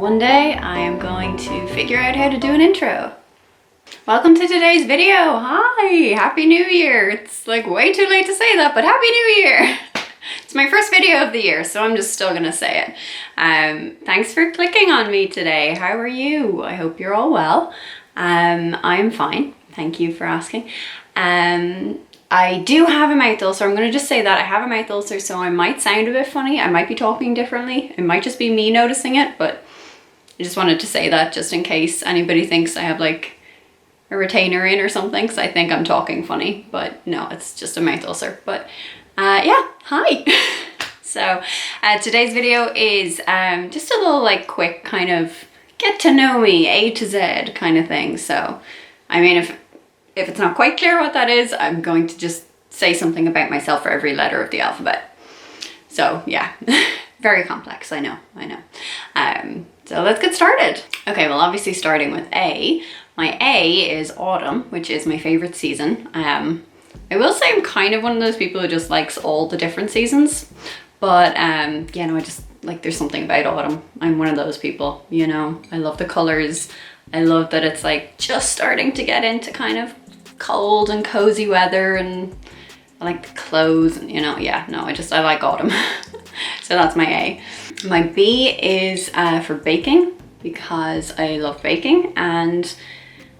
One day I am going to figure out how to do an intro. Welcome to today's video. Hi, Happy New Year. It's like way too late to say that, but Happy New Year. It's my first video of the year, so I'm just still gonna say it. Thanks for clicking on me today. How are you? I hope you're all well. I'm fine. Thank you for asking. I do have a mouth ulcer. I'm gonna just say that I have a mouth ulcer, so I might sound a bit funny. I might be talking differently. It might just be me noticing it, but I just wanted to say that just in case anybody thinks I have like a retainer in or something, because I think I'm talking funny, but no, it's just a mouth ulcer. But yeah, hi. So today's video is just a little like quick kind of get to know me, A to Z kind of thing. So I mean, if it's not quite clear what that is, I'm going to just say something about myself for every letter of the alphabet. So yeah, very complex, I know. So let's get started. Okay, well obviously starting with A. My A is autumn, which is my favorite season. I will say I'm kind of one of those people who just likes all the different seasons. But yeah, no, I just like there's something about autumn. I'm one of those people, you know. I love the colors. I love that it's like just starting to get into kind of cold and cozy weather, and I like the clothes, and you know, yeah, no, I like autumn. So that's my A. My B is for baking, because I love baking, and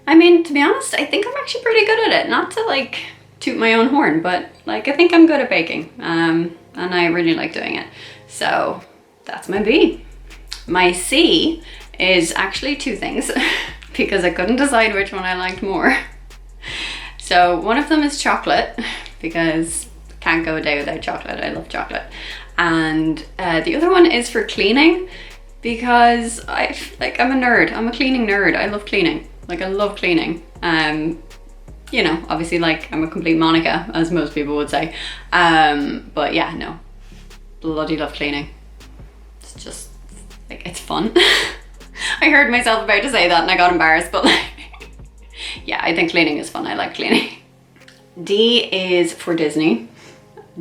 I mean, to be honest, I think I'm actually pretty good at it. Not to like toot my own horn, but like I think I'm good at baking, and I really like doing it. So that's my B. My C is actually two things because I couldn't decide which one I liked more. So one of them is chocolate, because can't go a day without chocolate. I love chocolate. And the other one is for cleaning, because I'm a nerd. I'm a cleaning nerd. I love cleaning. Like I love cleaning. You know, obviously like I'm a complete Monica, as most people would say. But yeah, no, bloody love cleaning. It's just like, it's fun. I heard myself about to say that and I got embarrassed, but like, yeah, I think cleaning is fun. I like cleaning. D is for Disney.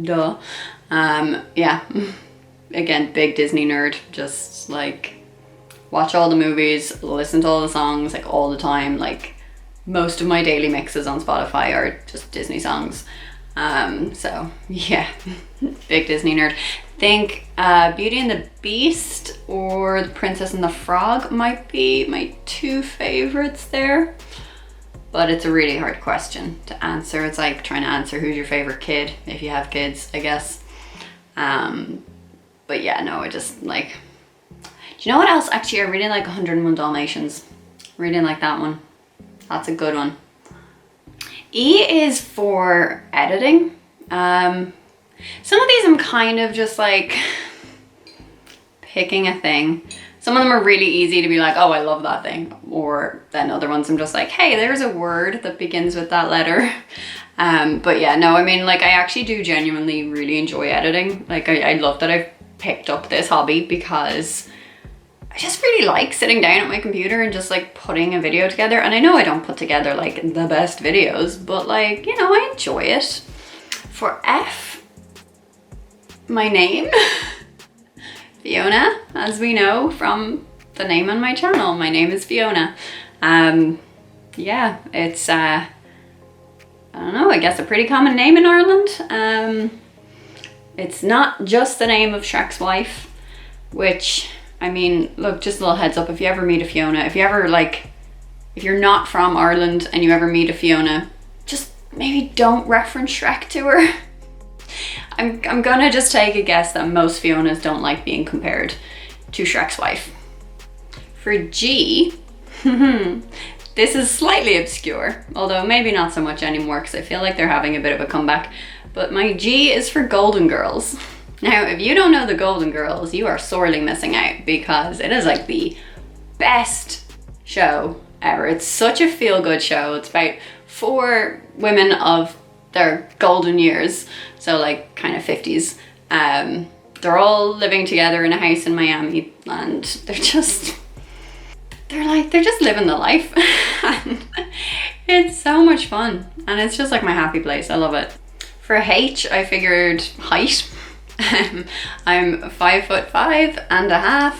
Duh. Yeah, again, big Disney nerd. Just like watch all the movies, listen to all the songs like all the time. Like most of my daily mixes on Spotify are just Disney songs. So yeah, big Disney nerd. Think Beauty and the Beast or The Princess and the Frog might be my two favorites there. But it's a really hard question to answer. It's like trying to answer who's your favorite kid, if you have kids, I guess. But yeah, no, I just like, do you know what else? Actually, I really like 101 Dalmatians. Really like that one. That's a good one. E is for editing. Some of these I'm kind of just like picking a thing. Some of them are really easy to be like, oh, I love that thing. Or then other ones I'm just like, hey, there's a word that begins with that letter. But yeah, no, I mean, like I actually do genuinely really enjoy editing. Like I love that I've picked up this hobby, because I just really like sitting down at my computer and just like putting a video together. And I know I don't put together like the best videos, but like, you know, I enjoy it. For F, my name. Fiona, as we know from the name on my channel. My name is Fiona. Yeah, it's, I don't know, I guess a pretty common name in Ireland. It's not just the name of Shrek's wife, which, I mean, look, just a little heads up, if you ever meet a Fiona, if you're not from Ireland and you ever meet a Fiona, just maybe don't reference Shrek to her. I'm gonna just take a guess that most Fionas don't like being compared to Shrek's wife. For G, this is slightly obscure, although maybe not so much anymore because I feel like they're having a bit of a comeback. But my G is for Golden Girls. Now, if you don't know the Golden Girls, you are sorely missing out, because it is like the best show ever. It's such a feel-good show. It's about 4 women of their golden years, so like kind of 50s. They're all living together in a house in Miami, and they're just living the life. And it's so much fun, and it's just like my happy place. I love it. For H, I figured height. I'm 5'5.5".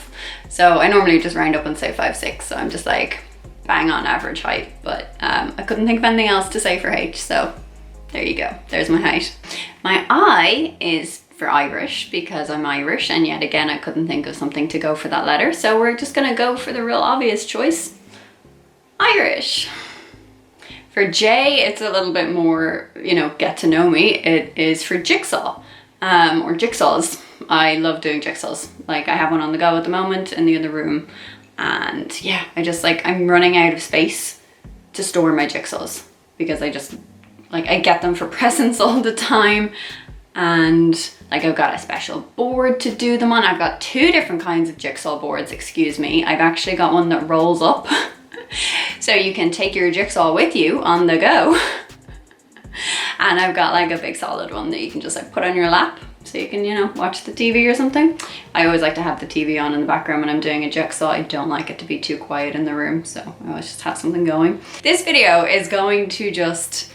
So I normally just round up and say 5'6". So I'm just like bang on average height, but I couldn't think of anything else to say for H. So there you go. There's my height. My I is for Irish because I'm Irish, and yet again I couldn't think of something to go for that letter. So we're just gonna go for the real obvious choice, Irish. For J, it's a little bit more, you know, get to know me. It is for jigsaw, or jigsaws. I love doing jigsaws. Like I have one on the go at the moment in the other room. And yeah, I'm running out of space to store my jigsaws because I get them for presents all the time. And like I've got a special board to do them on. I've got 2 different kinds of jigsaw boards, excuse me. I've actually got one that rolls up. So you can take your jigsaw with you on the go. And I've got like a big solid one that you can just like put on your lap so you can, you know, watch the TV or something. I always like to have the TV on in the background when I'm doing a jigsaw. I don't like it to be too quiet in the room, so I always just have something going. This video is going to just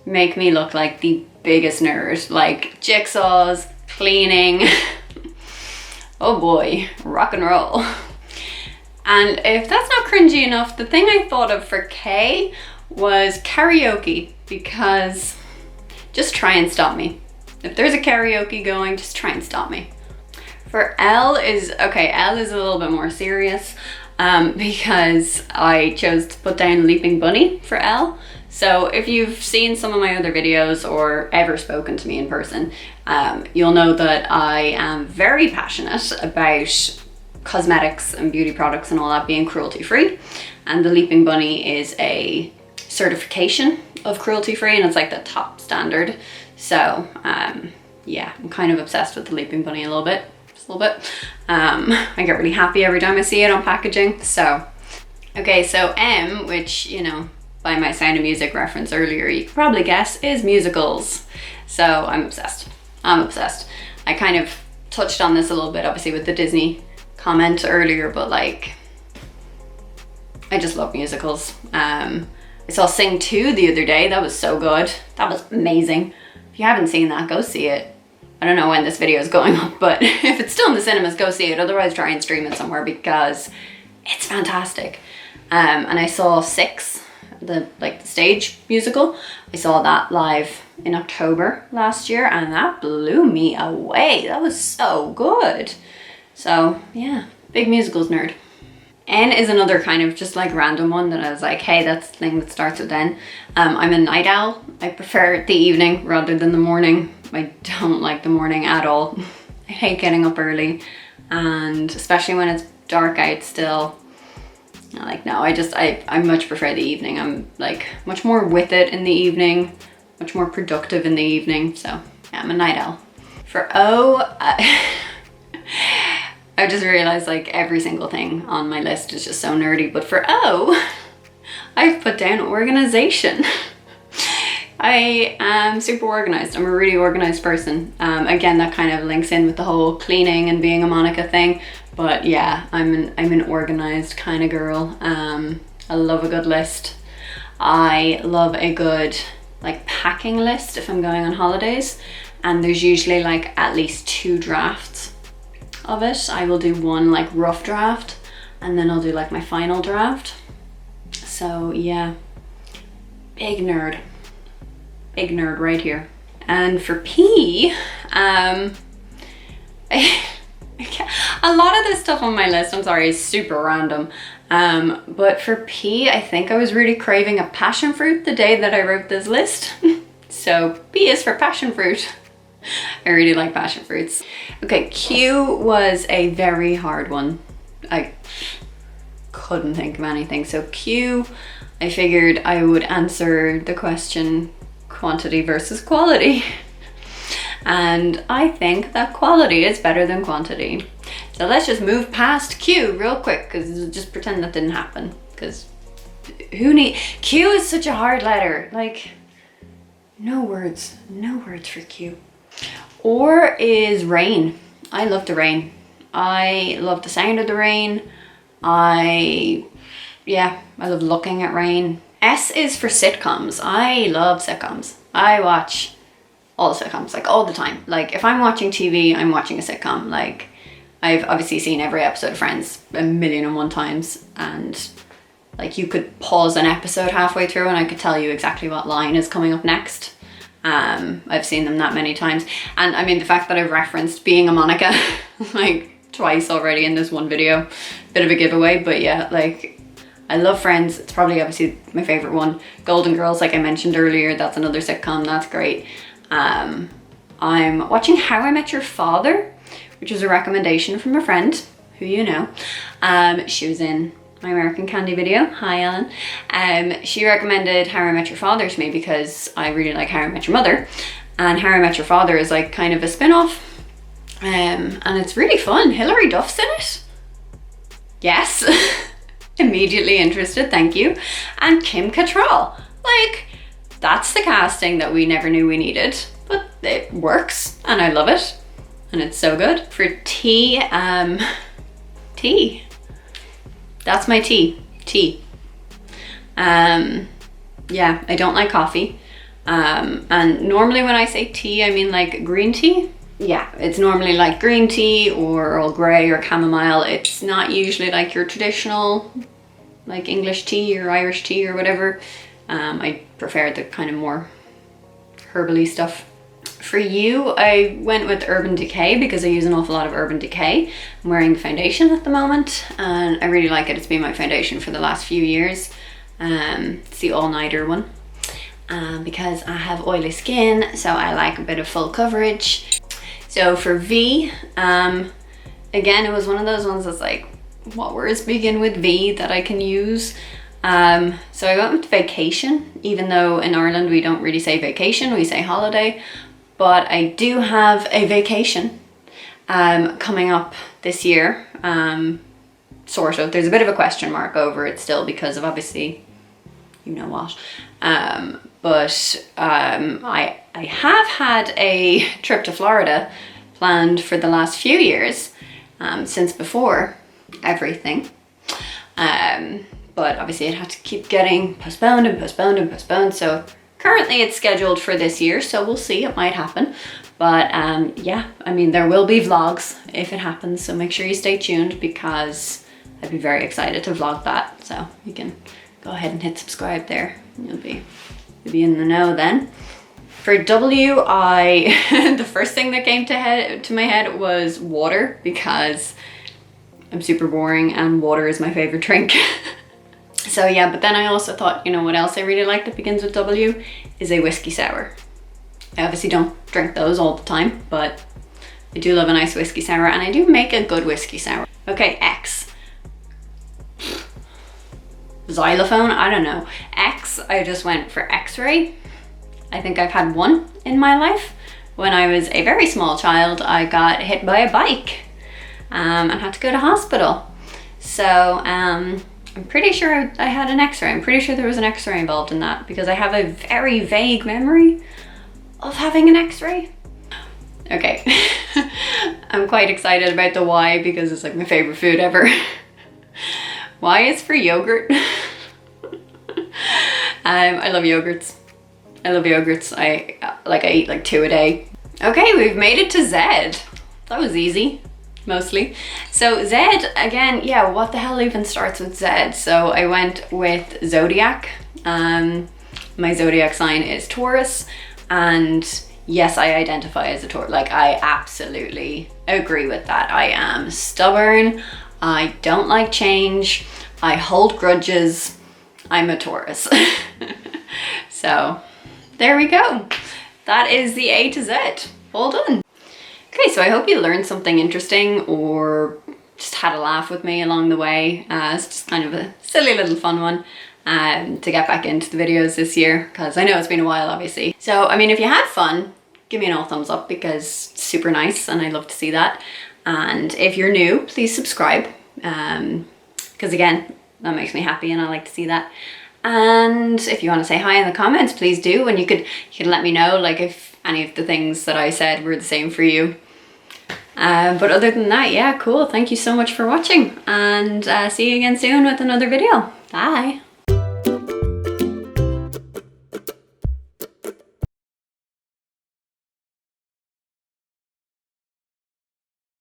make me look like the biggest nerd, like jigsaws, cleaning. Oh boy, rock and roll. And if that's not cringy enough, the thing I thought of for K was karaoke, because just try and stop me. If there's a karaoke going, just try and stop me. For L is a little bit more serious because I chose to put down Leaping Bunny for L. So if you've seen some of my other videos or ever spoken to me in person, you'll know that I am very passionate about cosmetics and beauty products and all that being cruelty free. And the Leaping Bunny is a certification of cruelty free, and it's like the top standard. So yeah, I'm kind of obsessed with the Leaping Bunny a little bit. I get really happy every time I see it on packaging. So okay, so M, which, you know, by my Sound of Music reference earlier, you could probably guess is musicals. So I'm obsessed. I kind of touched on this a little bit obviously with the Disney comment earlier, but like I just love musicals. I saw Sing 2 the other day. That was so good. That was amazing. If you haven't seen that, go see it. I don't know when this video is going up, but if it's still in the cinemas, go see it. Otherwise, try and stream it somewhere because it's fantastic. And I saw 6, the stage musical. I saw that live in October last year, and that blew me away. That was so good. So yeah, big musicals nerd. N is another kind of just like random one that I was like, hey, that's the thing that starts with N. I'm a night owl. I prefer the evening rather than the morning. I don't like the morning at all. I hate getting up early, and especially when it's dark out still. I much prefer the evening. I'm like much more with it in the evening, much more productive in the evening. So yeah, I'm a night owl. For O, I just realized like every single thing on my list is just so nerdy, but for O, I've put down organization. I am super organized. I'm a really organized person. Again, that kind of links in with the whole cleaning and being a Monica thing, but yeah, I'm an organized kind of girl. I love a good list. I love a good like packing list if I'm going on holidays, and there's usually like at least 2 drafts of it. I will do one like rough draft, and then I'll do like my final draft. So yeah, big nerd right here. And for P, a lot of this stuff on my list, I'm sorry, is super random. But for P, I think I was really craving a passion fruit the day that I wrote this list. So P is for passion fruit. I really like passion fruits. Okay, Q was a very hard one. I couldn't think of anything. So Q, I figured I would answer the question quantity versus quality. And I think that quality is better than quantity. So let's just move past Q real quick, because just pretend that didn't happen. Because Q is such a hard letter. Like, no words for Q. Or is rain. I love the rain. I love the sound of the rain. I love looking at rain. S is for sitcoms. I love sitcoms. I watch all the sitcoms, like all the time. Like if I'm watching TV, I'm watching a sitcom. Like I've obviously seen every episode of Friends 1,000,001 times, and like you could pause an episode halfway through and I could tell you exactly what line is coming up next. I've seen them that many times. And I mean, the fact that I've referenced Being a Monica like twice already in this one video, bit of a giveaway, but yeah, like I love Friends. It's probably obviously my favorite one. Golden Girls, like I mentioned earlier, that's another sitcom, that's great. I'm watching How I Met Your Father, which is a recommendation from a friend who you know. She was in my American Candy video. Hi, Ellen. She recommended How I Met Your Father to me because I really like How I Met Your Mother, and How I Met Your Father is like kind of a spin-off, and it's really fun. Hilary Duff's in it. Yes. Immediately interested, thank you. And Kim Cattrall. Like, that's the casting that we never knew we needed, but it works and I love it. And it's so good. For tea, tea. That's my tea. Tea. Yeah, I don't like coffee. And normally when I say tea, I mean like green tea. Yeah, it's normally like green tea or Earl Grey or chamomile. It's not usually like your traditional like English tea or Irish tea or whatever. I prefer the kind of more herbally stuff. For you, I went with Urban Decay because I use an awful lot of Urban Decay. I'm wearing the foundation at the moment and I really like it. It's been my foundation for the last few years. It's the All Nighter one because I have oily skin, so I like a bit of full coverage. So for V, again, it was one of those ones that's like, what words begin with V that I can use? So I went with vacation, even though in Ireland we don't really say vacation, we say holiday. But I do have a vacation coming up this year, sort of. There's a bit of a question mark over it still because of obviously, you know what. But I have had a trip to Florida planned for the last few years, since before everything. But obviously it had to keep getting postponed and postponed and postponed. So currently it's scheduled for this year, so we'll see, it might happen. But yeah, I mean, there will be vlogs if it happens, so make sure you stay tuned because I'd be very excited to vlog that. So you can go ahead and hit subscribe there. You'll be in the know then. For W, the first thing that came to my head was water because I'm super boring and water is my favorite drink. So yeah, but then I also thought, you know what else I really like that begins with W is a whiskey sour. I obviously don't drink those all the time, but I do love a nice whiskey sour and I do make a good whiskey sour. Okay, X. Xylophone, I don't know. X, I just went for X-ray. I think I've had one in my life. When I was a very small child, I got hit by a bike and had to go to hospital. So I'm pretty sure I had an X-ray. I'm pretty sure there was an X-ray involved in that because I have a very vague memory of having an X-ray. Okay, I'm quite excited about the Y because it's like my favorite food ever. Y is for yogurt. I love yogurts. I love yogurts. I eat like 2 a day. Okay, we've made it to Z. That was easy, mostly. So Z, again, yeah, what the hell even starts with Z? So I went with Zodiac. My Zodiac sign is Taurus. And yes, I identify as a Taurus. Like, I absolutely agree with that. I am stubborn. I don't like change. I hold grudges. I'm a Taurus. So there we go. That is the A to Z. All done. Okay, so I hope you learned something interesting or just had a laugh with me along the way. It's just kind of a silly little fun one to get back into the videos this year because I know it's been a while, obviously. So, I mean, if you had fun, give me an all thumbs up because it's super nice and I love to see that. And if you're new, please subscribe because again, that makes me happy and I like to see that. And if you want to say hi in the comments, please do. And you could let me know like if any of the things that I said were the same for you. But other than that, yeah, cool. Thank you so much for watching and see you again soon with another video. Bye.